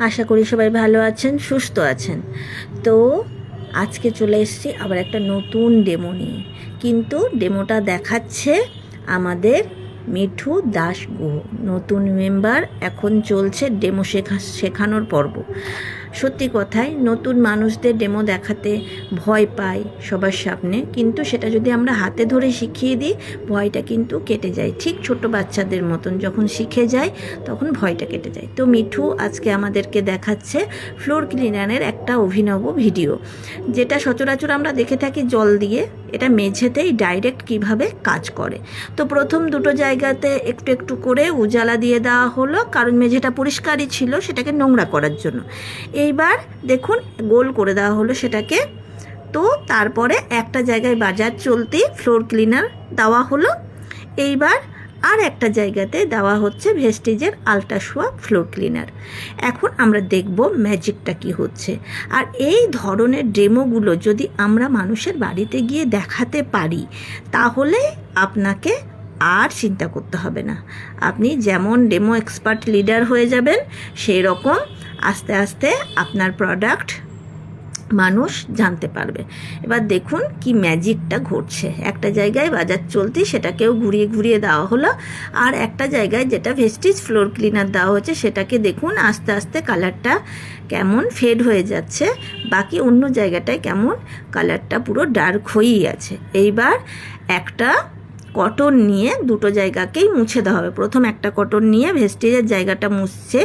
আশা করি সবাই ভালো আছেন, সুস্থ আছেন। তো আজকে চলে এসেছি আবার একটা নতুন ডেমো নিয়ে। কিন্তু ডেমোটা দেখাচ্ছে আমাদের মিঠু দাস গুহ, নতুন মেম্বার। এখন চলছে ডেমো শেখানোর পর্ব। সত্যি কথাই নতুন মানুষদের ডেমো দেখাতে ভয় পাই সবার সামনে, কিন্তু সেটা যদি আমরা হাতে ধরে শিখিয়ে দিই ভয়টা কিন্তু কেটে যায়। ঠিক ছোট বাচ্চাদের মতন যখন শিখে যায় তখন ভয়টা কেটে যায়। তো মিঠু আজকে আমাদেরকে দেখাচ্ছে ফ্লোর ক্লিনারের একটা অভিনব ভিডিও, যেটা সচরাচর আমরা দেখে থাকি জল দিয়ে, এটা মেঝেতেই ডাইরেক্ট কিভাবে কাজ করে। তো প্রথম দুটো জায়গাতে একটু একটু করে উজালা দিয়ে দেওয়া হলো, কারণ মেঝেটা পরিষ্কারই ছিল, সেটাকে নোংরা করার জন্য। এইবার দেখুন গোল করে দেওয়া হলো সেটাকে। তো তারপরে একটা জায়গায় বাজার চলতি ফ্লোর ক্লিনার দেওয়া হলো। এইবার আর একটা জায়গাতে দেওয়া হচ্ছে ভেস্টিজের আল্ট্রাশোয়া ফ্লোর ক্লিনার। এখন আমরা দেখব ম্যাজিকটা কি হচ্ছে। আর এই ধরনের ডেমোগুলো যদি আমরা মানুষের বাড়িতে গিয়ে দেখাতে পারি তাহলে আপনাকে আর চিন্তা করতে হবে না। আপনি যেমন ডেমো এক্সপার্ট লিডার হয়ে যাবেন, সেই রকম আস্তে আস্তে আপনার প্রোডাক্ট মানুষ জানতে পারবে। এবার দেখুন কি ম্যাজিকটা ঘটছে। একটা জায়গায় বাজার চলতি সেটাকেও ঘুরিয়ে ঘুরিয়ে দেওয়া হলো, আর একটা জায়গায় যেটা ভেস্টিজ ফ্লোর ক্লিনার দেওয়া হচ্ছে সেটাকে দেখুন আস্তে আস্তে কালারটা কেমন ফেড হয়ে যাচ্ছে, বাকি অন্য জায়গাটায় কেমন কালারটা পুরো ডার্ক হয়েই আছে। এইবার একটা কটন নিয়ে দুটো জায়গাকেই মুছে দেওয়া হবে। প্রথম একটা কটন নিয়ে ভেস্টিজের জায়গাটা মুছছে,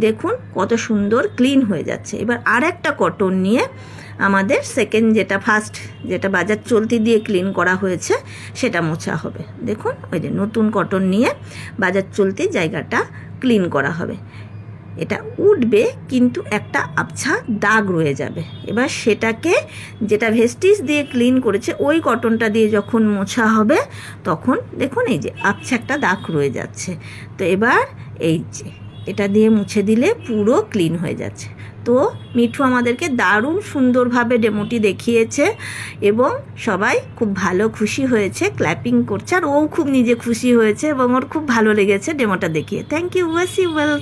দেখুন কত সুন্দর ক্লিন হয়ে যাচ্ছে। এবার আর একটা কটন নিয়ে আমাদের সেকেন্ড ফার্স্ট যেটা বাজার চলতি দিয়ে ক্লিন করা হয়েছে সেটা মোছা হবে। দেখুন ওই যে নতুন কটন নিয়ে বাজার চলতি জায়গাটা ক্লিন করা হবে। এটা উঠবে কিন্তু একটা আবছা দাগ রয়ে যাবে। এবার সেটাকে যেটা ভেস্টিজ দিয়ে ক্লিন করেছে ওই কটনটা দিয়ে যখন মোছা হবে তখন দেখুন এই যে আবছা একটা দাগ রয়ে যাচ্ছে। তো এবার এই যে এটা দিয়ে মুছে দিলে পুরো ক্লিন হয়ে যাচ্ছে। তো মিঠু আমাদেরকে দারুণ সুন্দরভাবে ডেমোটি দেখিয়েছে এবং সবাই খুব ভালো খুশি হয়েছে, ক্ল্যাপিং করছে, আর ও খুব নিজে খুশি হয়েছে এবং ওর খুব ভালো লেগেছে ডেমোটা দেখিয়ে। থ্যাংক ইউ, ওয়াসি ওয়েল।